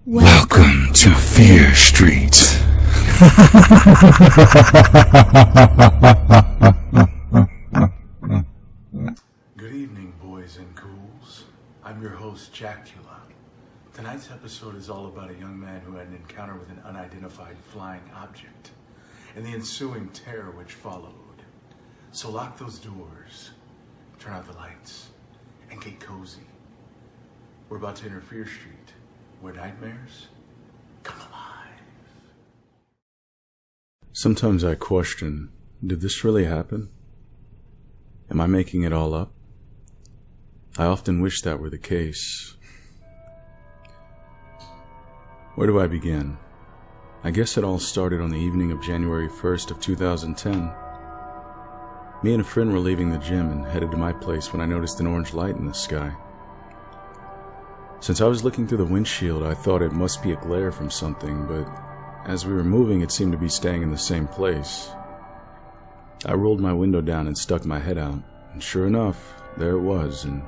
Welcome to Fear Street. Good evening, boys and ghouls. I'm your host, Jacula. Tonight's episode is all about a young man who had an encounter with an unidentified flying object and the ensuing terror which followed. So lock those doors, turn out the lights, and get cozy. We're about to enter Fear Street, where nightmares come alive. Sometimes I question, did this really happen? Am I making it all up? I often wish that were the case. Where do I begin? I guess it all started on the evening of January 1st of 2010. Me and a friend were leaving the gym and headed to my place when I noticed an orange light in the sky. Since I was looking through the windshield, I thought it must be a glare from something, but as we were moving, it seemed to be staying in the same place. I rolled my window down and stuck my head out, and sure enough, there it was, an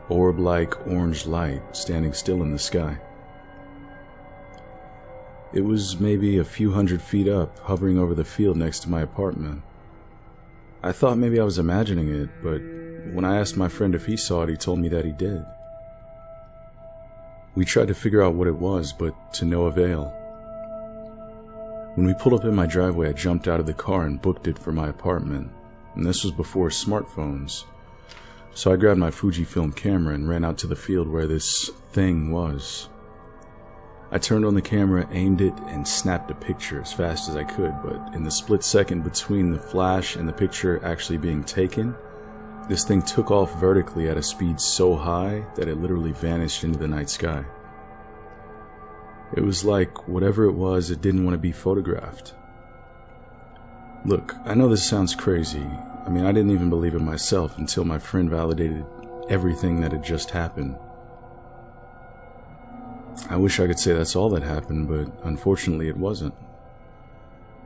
orb-like orange light standing still in the sky. It was maybe a few hundred feet up, hovering over the field next to my apartment. I thought maybe I was imagining it, but when I asked my friend if he saw it, he told me that he did. We tried to figure out what it was, but to no avail. When we pulled up in my driveway, I jumped out of the car and booked it for my apartment, and this was before smartphones. So I grabbed my Fujifilm camera and ran out to the field where this thing was. I turned on the camera, aimed it, and snapped a picture as fast as I could, but in the split second between the flash and the picture actually being taken, this thing took off vertically at a speed so high that it literally vanished into the night sky. It was like whatever it was, it didn't want to be photographed. Look, I know this sounds crazy. I mean, I didn't even believe it myself until my friend validated everything that had just happened. I wish I could say that's all that happened, but unfortunately it wasn't.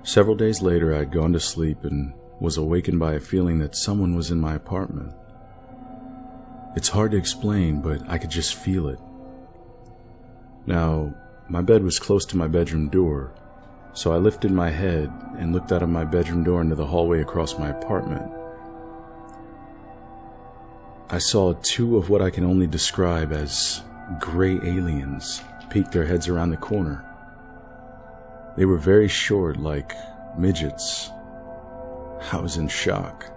Several days later, I had gone to sleep and was awakened by a feeling that someone was in my apartment. It's hard to explain, but I could just feel it. Now, my bed was close to my bedroom door, so I lifted my head and looked out of my bedroom door into the hallway across my apartment. I saw two of what I can only describe as gray aliens peek their heads around the corner. They were very short, like midgets. I was in shock.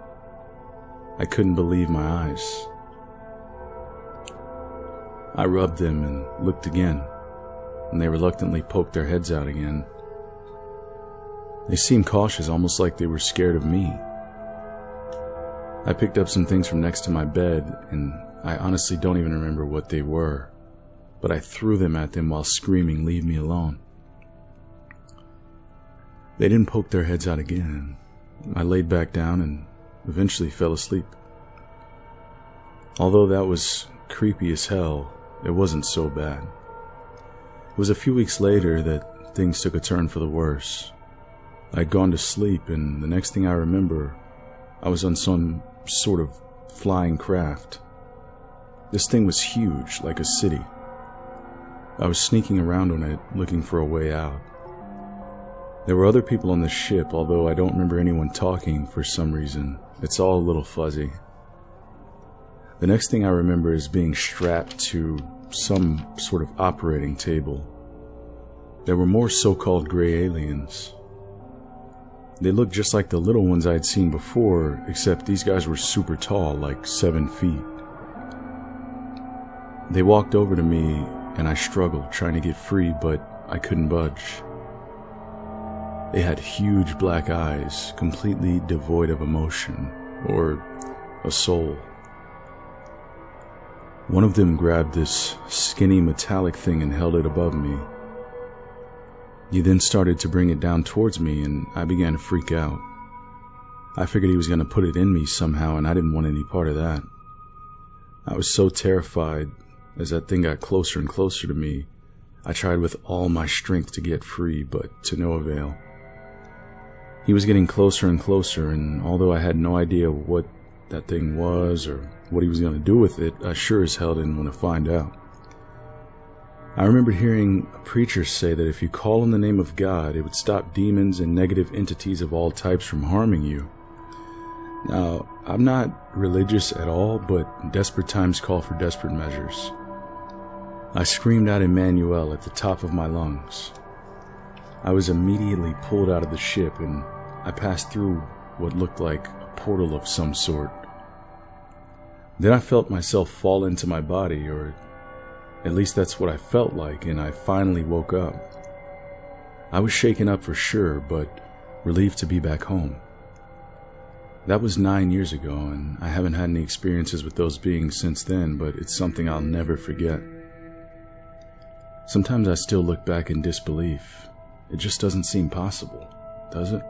I couldn't believe my eyes. I rubbed them and looked again, and they reluctantly poked their heads out again. They seemed cautious, almost like they were scared of me. I picked up some things from next to my bed, and I honestly don't even remember what they were, but I threw them at them while screaming, "Leave me alone." They didn't poke their heads out again. I laid back down and eventually fell asleep. Although that was creepy as hell, it wasn't so bad. It was a few weeks later that things took a turn for the worse. I'd gone to sleep, and the next thing I remember, I was on some sort of flying craft. This thing was huge, like a city. I was sneaking around on it, looking for a way out. There were other people on the ship, although I don't remember anyone talking for some reason. It's all a little fuzzy. The next thing I remember is being strapped to some sort of operating table. There were more so-called gray aliens. They looked just like the little ones I had seen before, except these guys were super tall, like 7 feet. They walked over to me, and I struggled, trying to get free, but I couldn't budge. They had huge black eyes, completely devoid of emotion, or a soul. One of them grabbed this skinny metallic thing and held it above me. He then started to bring it down towards me, and I began to freak out. I figured he was going to put it in me somehow, and I didn't want any part of that. I was so terrified. As that thing got closer and closer to me, I tried with all my strength to get free, but to no avail. He was getting closer and closer, and although I had no idea what that thing was or what he was going to do with it, I sure as hell didn't want to find out. I remember hearing a preacher say that if you call on the name of God, it would stop demons and negative entities of all types from harming you. Now, I'm not religious at all, but desperate times call for desperate measures. I screamed out Emmanuel at the top of my lungs. I was immediately pulled out of the ship, and I passed through what looked like a portal of some sort. Then I felt myself fall into my body, or at least that's what I felt like, and I finally woke up. I was shaken up for sure, but relieved to be back home. That was 9 years ago, and I haven't had any experiences with those beings since then, but it's something I'll never forget. Sometimes I still look back in disbelief. It just doesn't seem possible, does it?